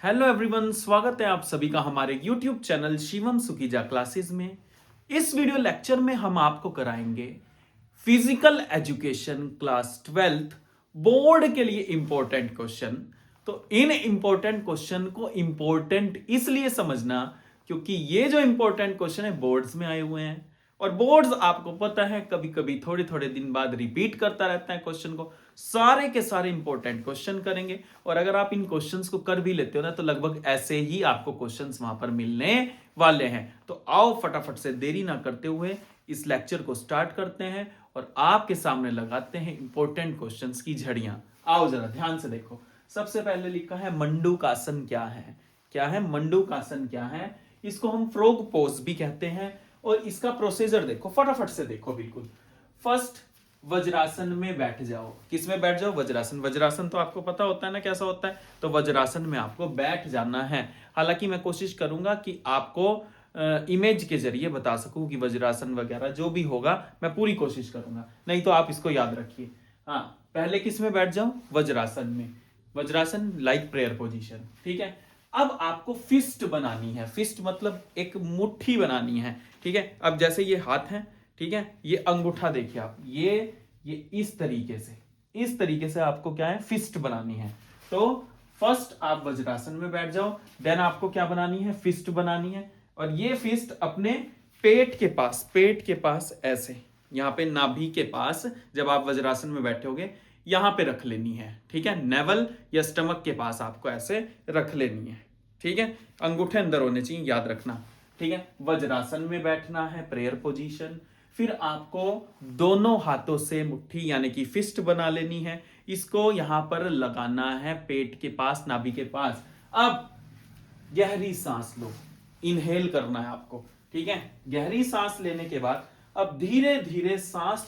Hello everyone, स्वागत है आप सभी का हमारे YouTube channel Shivam Sukija classes में। इस वीडियो लेक्चर में हम आपको कराएंगे physical education class 12th board के लिए इंपॉर्टेंट क्वेश्चन। तो इन इंपॉर्टेंट क्वेश्चन को इंपॉर्टेंट इसलिए समझना क्योंकि ये जो इंपॉर्टेंट क्वेश्चन है बोर्ड्स में आए हुए हैं और बोर्ड्स आपको पता है कभी कभी थोड़े थोड़े दिन बाद रिपीट करता रहता है क्वेश्चन को। सारे के सारे इंपॉर्टेंट क्वेश्चन करेंगे और अगर आप इन क्वेश्चंस को कर भी लेते हो ना तो लगभग ऐसे ही आपको क्वेश्चंस वहां पर मिलने वाले हैं। तो आओ फटाफट से देरी ना करते हुए इस लेक्चर को स्टार्ट करते हैं और आपके सामने लगाते हैं इंपॉर्टेंट क्वेश्चंस की झड़ियां। आओ जरा ध्यान से देखो। सबसे पहले लिखा है मंडूकासन क्या है। क्या है मंडूकासन? क्या है? इसको हम फ्रॉग पोज भी कहते हैं और इसका प्रोसीजर देखो, फटाफट से देखो। बिल्कुल फर्स्ट वज्रासन में बैठ जाओ। किस में बैठ जाओ? वज्रासन। वज्रासन तो आपको पता होता है ना कैसा होता है। तो वज्रासन में आपको बैठ जाना है। हालांकि मैं कोशिश करूंगा कि आपको इमेज के जरिए बता सकूं कि वज्रासन वगैरह जो भी होगा मैं पूरी कोशिश करूंगा, नहीं तो आप इसको याद रखिए। हाँ, पहले किस में बैठ जाओ? वज्रासन में। वज्रासन लाइक प्रेयर पोजीशन, ठीक है। अब आपको फिस्ट बनानी है। फिस्ट मतलब एक मुट्ठी बनानी है, ठीक है। अब जैसे ये हाथ है, ठीक है, ये अंगूठा देखिए आप, ये इस तरीके से आपको क्या है? फिस्ट बनानी है। तो फर्स्ट आप वज्रासन में बैठ जाओ, देन आपको क्या बनानी है? फिस्ट बनानी है। और ये फिस्ट अपने पेट के पास ऐसे, यहां पे नाभि के पास जब आप वज्रासन में बैठोगे यहां पे रख लेनी है, ठीक है। नेवल या स्टमक के पास आपको ऐसे रख लेनी है, ठीक है। अंगूठे अंदर होने चाहिए, याद रखना, ठीक है। वज्रासन में बैठना है, प्रेयर पोजीशन। फिर आपको दोनों हाथों से मुट्ठी यानी कि फिस्ट बना लेनी है। इसको यहां पर लगाना है पेट के पास, नाभि के पास। अब गहरी सांस लो, इनहेल करना है आपको, ठीक है। गहरी सांस लेने के बाद अब धीरे धीरे सांस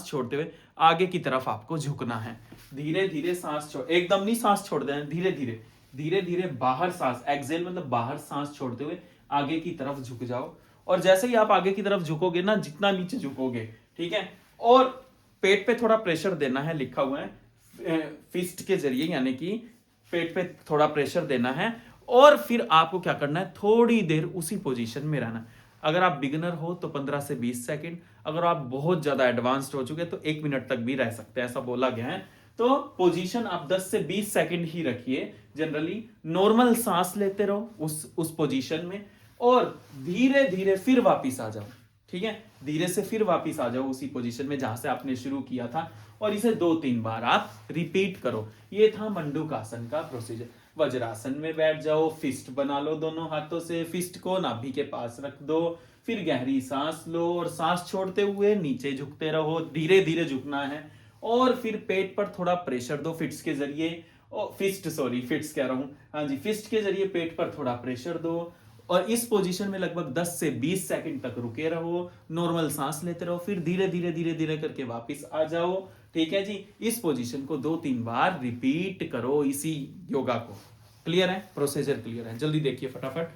छोड़ते हुए आगे की तरफ आपको झुकना है। धीरे धीरे सांस छोड़, एकदम नहीं सांस छोड़ देना, धीरे धीरे बाहर सांस, एक्सेल मतलब बाहर सांस छोड़ते हुए आगे की तरफ झुक जाओ। और जैसे ही आप आगे की तरफ झुकोगे ना, जितना नीचे झुकोगे, ठीक है, और पेट पे थोड़ा प्रेशर देना है, लिखा हुआ है फिस्ट के जरिए, यानी कि पेट पे थोड़ा प्रेशर देना है। और फिर आपको क्या करना है? थोड़ी देर उसी पोजीशन में रहना। अगर आप बिगिनर हो तो 15 से 20 सेकंड, अगर आप बहुत ज्यादा एडवांस्ड हो चुके तो 1 मिनट तक भी रह सकते हैं, ऐसा बोला गया है। तो पोजीशन आप 10 से 20 सेकंड ही रखिए। जनरली नॉर्मल सांस लेते रहो उस पोजीशन में और धीरे धीरे फिर वापिस आ जाओ, ठीक है। धीरे से फिर वापिस आ जाओ उसी पोजीशन में जहां से आपने शुरू किया था और इसे 2-3 बार आप रिपीट करो। ये था मंडूकासन का प्रोसीजर। वज्रासन में बैठ जाओ, फिस्ट बना लो दोनों हाथों से, फिस्ट को नाभि के पास रख दो। फिर गहरी सांस लो और सांस छोड़ते हुए नीचे झुकते रहो, धीरे धीरे झुकना है। और फिर पेट पर थोड़ा प्रेशर दो फिस्ट के जरिए, फिस्ट कह रहा हूं, हाँ जी, फिस्ट के जरिए पेट पर थोड़ा प्रेशर दो और इस पोजीशन में लगभग 10 से 20 सेकंड तक रुके रहो। नॉर्मल सांस लेते रहो, फिर धीरे धीरे करके वापस आ जाओ, ठीक है जी। इस पोजीशन को 2-3 बार रिपीट करो, इसी योगा को। क्लियर है? प्रोसीजर क्लियर है? जल्दी देखिए फटाफट।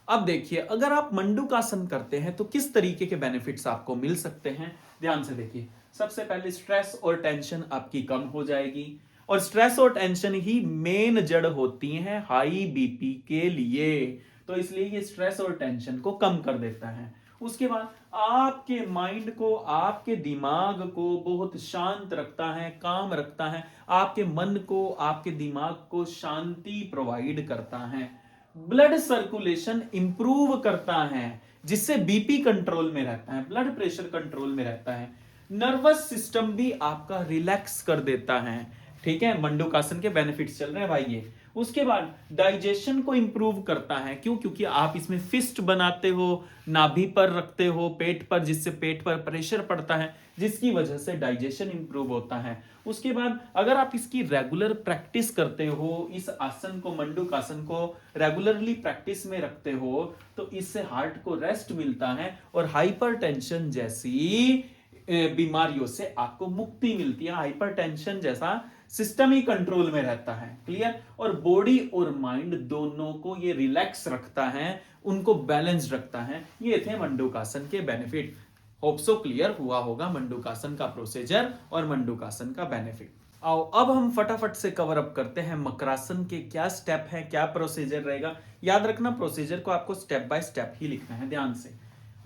अब देखिए, अगर आप मंडूकासन करते हैं तो किस तरीके के बेनिफिट्स आपको मिल सकते हैं, ध्यान से देखिए। सबसे पहले स्ट्रेस और टेंशन आपकी कम हो जाएगी और स्ट्रेस और टेंशन ही मेन जड़ होती हैं हाई बीपी के लिए। तो इसलिए ये स्ट्रेस और टेंशन को कम कर देता है। उसके बाद आपके माइंड को, आपके दिमाग को बहुत शांत रखता है, काम रखता है। आपके मन को, आपके दिमाग को शांति प्रोवाइड करता है। ब्लड सर्कुलेशन इंप्रूव करता है जिससे बीपी कंट्रोल में रहता है, ब्लड प्रेशर कंट्रोल में रहता है। नर्वस सिस्टम भी आपका रिलैक्स कर देता है, ठीक है। मंडूकासन के बेनिफिट्स चल रहे हैं भाई ये। उसके बाद डाइजेशन को इंप्रूव करता है। क्यों? क्योंकि आप इसमें फिस्ट बनाते हो, नाभि पर रखते हो पेट पर, जिससे पेट पर प्रेशर पड़ता है, जिसकी वजह से डाइजेशन इंप्रूव होता है। उसके बाद अगर आप इसकी रेगुलर प्रैक्टिस करते हो, इस आसन को, मंडूकासन को रेगुलरली प्रैक्टिस में रखते हो, तो इससे हार्ट को रेस्ट मिलता है और हाइपरटेंशन जैसी बीमारियों से आपको मुक्ति मिलती है। हाइपरटेंशन जैसा सिस्टम ही कंट्रोल में रहता है। क्लियर? और बॉडी और माइंड दोनों को ये रिलैक्स रखता है, उनको बैलेंस रखता है। ये थे मंडूकासन के बेनिफिट। होप सो क्लियर हुआ होगा मंडूकासन का प्रोसीजर और मंडूकासन का बेनिफिट। आओ अब हम फटाफट से कवर अप करते हैं मकरासन के क्या स्टेप हैं, क्या प्रोसीजर रहेगा। याद रखना प्रोसीजर को आपको स्टेप बाय स्टेप ही लिखना है ध्यान से।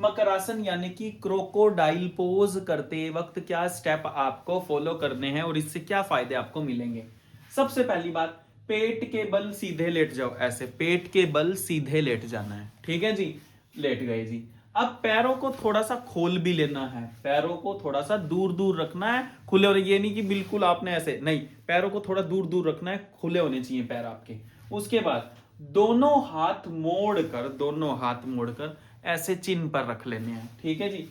मकरासन यानी कि क्रोकोडाइल पोज करते वक्त क्या स्टेप आपको फॉलो करने हैं और इससे क्या फायदे आपको मिलेंगे। सबसे पहली बात, पेट के बल सीधे लेट जाओ, ऐसे पेट के बल सीधे लेट जाना है, ठीक है जी। लेट गए जी। अब पैरों को थोड़ा सा खोल भी लेना है, पैरों को थोड़ा सा दूर दूर रखना है, खुले होने, ये नहीं कि बिल्कुल आपने ऐसे नहीं, पैरों को थोड़ा दूर दूर रखना है, खुले होने चाहिए पैर आपके। उसके बाद दोनों हाथ मोड़कर ऐसे चिन पर रख लेने हैं, ठीक है जी।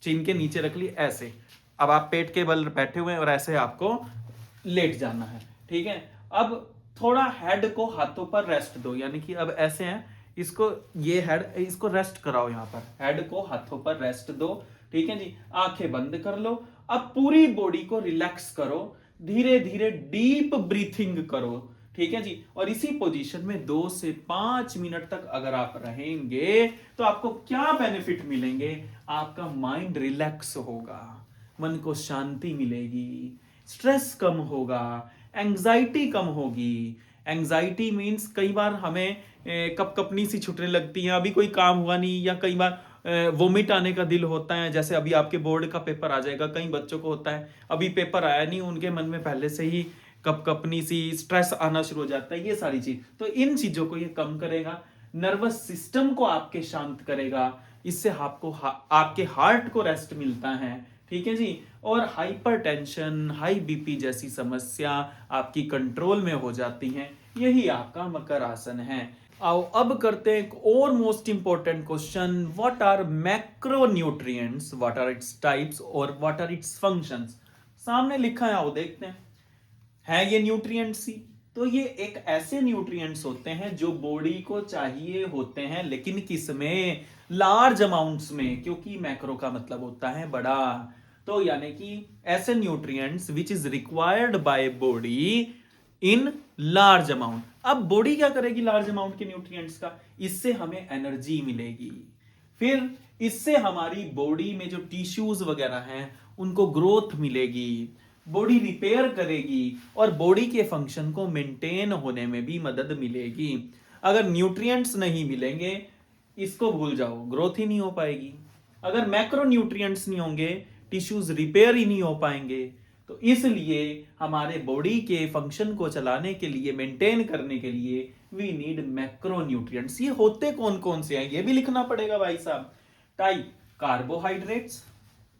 चिन के नीचे रख लिए ऐसे। अब आप पेट के बल बैठे हुए हैं और ऐसे आपको लेट जाना है, ठीक है। अब थोड़ा हेड को हाथों पर रेस्ट दो, यानी कि अब ऐसे हैं, इसको ये हेड इसको रेस्ट कराओ, यहां पर हेड को हाथों पर रेस्ट दो, ठीक है जी। आंखें बंद कर लो। अब पूरी बॉडी को रिलैक्स करो, धीरे धीरे डीप ब्रीथिंग करो, ठीक है जी। और इसी पोजीशन में 2 से 5 मिनट तक अगर आप रहेंगे तो आपको क्या बेनिफिट मिलेंगे। आपका माइंड रिलैक्स होगा, मन को शांति मिलेगी, स्ट्रेस कम होगा, एंजाइटी कम होगी। एंजाइटी मीन्स कई बार हमें कपकपनी सी छुटने लगती है, अभी कोई काम हुआ नहीं, या कई बार वोमिट आने का दिल होता है, जैसे अभी आपके बोर्ड का पेपर आ जाएगा, कई बच्चों को होता है अभी पेपर आया नहीं, उनके मन में पहले से ही कपकपनी सी, स्ट्रेस आना शुरू हो जाता है, ये सारी चीज। तो इन चीजों को ये कम करेगा, नर्वस सिस्टम को आपके शांत करेगा, इससे आपको आपके हार्ट को रेस्ट मिलता है, ठीक है जी। और हाइपरटेंशन, हाई बीपी जैसी समस्या आपकी कंट्रोल में हो जाती हैं। यही आपका मकर आसन है। आओ अब करते हैं एक और most important question, what are macronutrients, what are its types और व्हाट आर इट्स फंक्शंस। सामने लिखा है, आओ देखते हैं। है ये न्यूट्रिएंट्स ही, तो ये एक ऐसे न्यूट्रिएंट्स होते हैं जो बॉडी को चाहिए होते हैं, लेकिन किसमें, लार्ज अमाउंट्स में, क्योंकि मैक्रो का मतलब होता है बड़ा। तो यानी कि ऐसे nutrients which is required by body in large amount. अब बॉडी क्या करेगी लार्ज अमाउंट के न्यूट्रिएंट्स का, इससे हमें एनर्जी मिलेगी, फिर इससे हमारी बॉडी में जो टिश्यूज वगैरह हैं उनको ग्रोथ मिलेगी, बॉडी रिपेयर करेगी और बॉडी के फंक्शन को मेंटेन होने में भी मदद मिलेगी। अगर न्यूट्रिएंट्स नहीं मिलेंगे, इसको भूल जाओ, ग्रोथ ही नहीं हो पाएगी। अगर मैक्रो न्यूट्रिएंट्स नहीं होंगे, टिश्यूज रिपेयर ही नहीं हो पाएंगे। तो इसलिए हमारे बॉडी के फंक्शन को चलाने के लिए, मेंटेन करने के लिए वी नीड मैक्रो न्यूट्रिएंट्स। ये होते कौन कौन से हैं ये भी लिखना पड़ेगा भाई साहब। टाइप, कार्बोहाइड्रेट्स,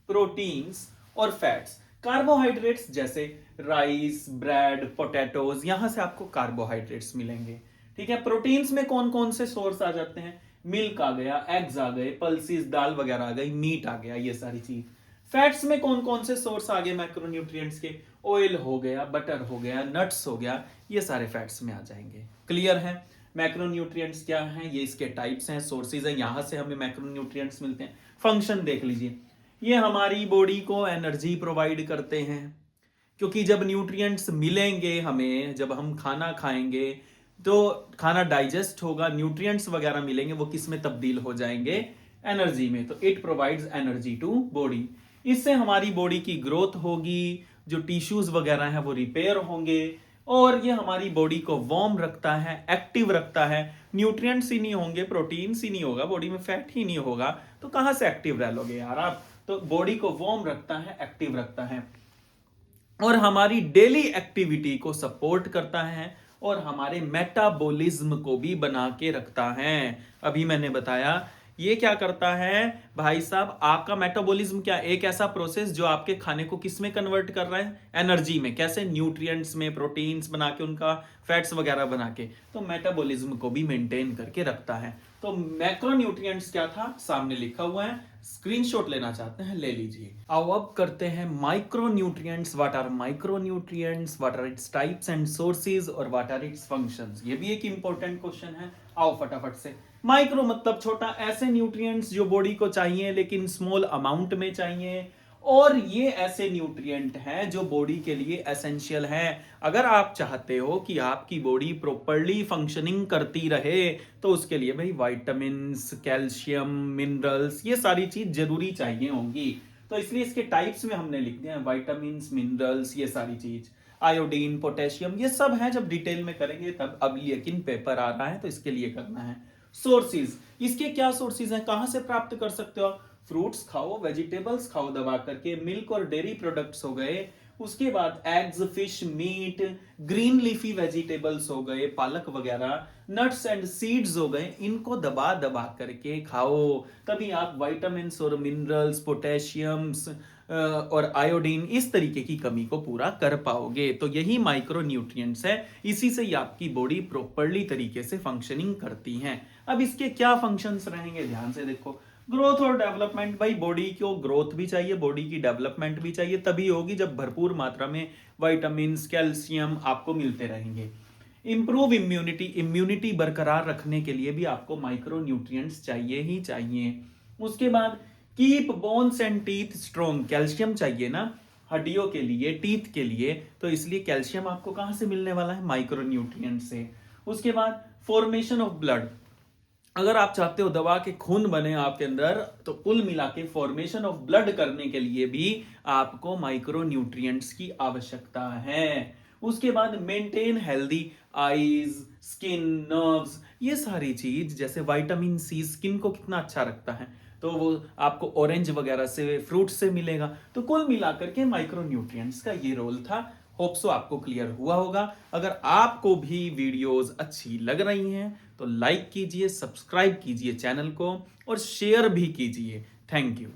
प्रोटीन्स और फैट्स। कार्बोहाइड्रेट्स जैसे राइस, ब्रेड, पोटैटोज, यहां से आपको कार्बोहाइड्रेट्स मिलेंगे, ठीक है। प्रोटीन्स में कौन कौन से सोर्स आ जाते हैं, मिल्क आ गया, एग्स आ गए, पल्सीज दाल वगैरह आ गई, मीट आ गया, ये सारी चीज। फैट्स में कौन कौन से सोर्स आ गए मैक्रोन्यूट्रिएंट्स के, ऑयल हो गया, बटर हो गया, नट्स हो गया, ये सारे फैट्स में आ जाएंगे। क्लियर है मैक्रोन्यूट्रिएंट्स क्या हैं, ये इसके टाइप्स हैं, सोर्सेज हैं, यहां से हमें मैक्रोन्यूट्रिएंट्स मिलते हैं। फंक्शन देख लीजिए, ये हमारी बॉडी को एनर्जी प्रोवाइड करते हैं, क्योंकि जब न्यूट्रिएंट्स मिलेंगे हमें, जब हम खाना खाएंगे तो खाना डाइजेस्ट होगा, न्यूट्रिएंट्स वगैरह मिलेंगे, वो किस में तब्दील हो जाएंगे, एनर्जी में। तो it provides energy to body. इससे हमारी बॉडी की ग्रोथ होगी, जो टिश्यूज वगैरह हैं वो रिपेयर होंगे, और ये हमारी बॉडी को वार्म रखता है, एक्टिव रखता है। न्यूट्रिएंट्स ही नहीं होंगे, प्रोटीन्स ही नहीं होगा, बॉडी में फैट ही नहीं होगा, तो कहां से एक्टिव रह लोगे यार आप। तो बॉडी को वार्म रखता है, एक्टिव रखता है, और हमारी डेली एक्टिविटी को सपोर्ट करता है, और हमारे मेटाबॉलिज्म को भी बना के रखता है। अभी मैंने बताया ये क्या करता है भाई साहब, आपका मेटाबॉलिज्म क्या, एक ऐसा प्रोसेस जो आपके खाने को किस में कन्वर्ट कर रहा है, एनर्जी में। कैसे, न्यूट्रिएंट्स में, प्रोटीन्स बना के, उनका फैट्स वगैरह बना के, तो मेटाबॉलिज्म को भी मेंटेन करके रखता है। तो मैक्रोन्यूट्रिएंट्स क्या था, सामने लिखा हुआ है, स्क्रीनशॉट लेना चाहते हैं ले लीजिए। आओ अब करते हैं micronutrients. What are micronutrients, what are its types and sources, और व्हाट आर इट्स फंक्शंस। ये भी एक इंपॉर्टेंट क्वेश्चन है। आओ फटाफट से। माइक्रो मतलब छोटा, ऐसे न्यूट्रिएंट्स जो बॉडी को चाहिए लेकिन स्मॉल अमाउंट में चाहिए, और ये ऐसे न्यूट्रिएंट हैं जो बॉडी के लिए एसेंशियल हैं। अगर आप चाहते हो कि आपकी बॉडी प्रॉपर्ली फंक्शनिंग करती रहे, तो उसके लिए भाई विटामिन्स, कैल्शियम, मिनरल्स, ये सारी चीज जरूरी चाहिए होंगी। तो इसलिए इसके टाइप्स में हमने लिख दिया विटामिन्स, मिनरल्स, ये सारी चीज। आयोडीन, पोटेशियम, ये सब है, जब डिटेल में करेंगे तब। अब लेकिन पेपर आ रहा है तो इसके लिए करना है। सोर्सेज, इसके क्या सोर्सेज हैं, कहां से प्राप्त कर सकते हो? फ्रूट्स खाओ, वेजिटेबल्स खाओ दबा करके, मिल्क और डेयरी प्रोडक्ट्स हो गए, उसके बाद eggs, fish, meat, green leafy vegetables हो गए, पालक वगैरह, नट्स एंड सीड्स हो गए, इनको दबा दबा करके खाओ, तभी आप विटामिन्स और मिनरल्स, पोटेशियम्स और आयोडीन, इस तरीके की कमी को पूरा कर पाओगे। तो यही माइक्रो न्यूट्रिएंट्स है, इसी से ही आपकी बॉडी प्रॉपरली तरीके से फंक्शनिंग करती है। अब इसके क्या फंक्शंस रहेंगे, ध्यान से देखो। ग्रोथ और डेवलपमेंट, भाई बॉडी को ग्रोथ भी चाहिए, बॉडी की डेवलपमेंट भी चाहिए, तभी होगी जब भरपूर मात्रा में विटामिन, कैल्शियम आपको मिलते रहेंगे। इंप्रूव इम्यूनिटी, इम्यूनिटी बरकरार रखने के लिए भी आपको माइक्रो न्यूट्रिएंट्स चाहिए ही चाहिए। उसके बाद keep bones and teeth strong, calcium चाहिए ना हड्डियों के लिए, टीथ के लिए, तो इसलिए कैल्शियम आपको कहां से मिलने वाला है? माइक्रो न्यूट्रिएंट से। उसके बाद फॉर्मेशन ऑफ ब्लड, अगर आप चाहते हो दवा के खून बने आपके अंदर, तो कुल मिला के फॉर्मेशन ऑफ ब्लड करने के लिए भी आपको माइक्रो न्यूट्रिएंट्स की आवश्यकता है। उसके बाद maintain healthy eyes, skin, nerves, ये सारी चीज, जैसे विटामिन सी स्किन को कितना अच्छा रखता है, तो वो आपको ऑरेंज वगैरह से, फ्रूट से मिलेगा। तो कुल मिलाकर के माइक्रो न्यूट्रिएंट्स का ये रोल था। होप सो आपको क्लियर हुआ होगा। अगर आपको भी वीडियोस अच्छी लग रही हैं तो लाइक कीजिए, सब्सक्राइब कीजिए चैनल को और शेयर भी कीजिए। Thank you.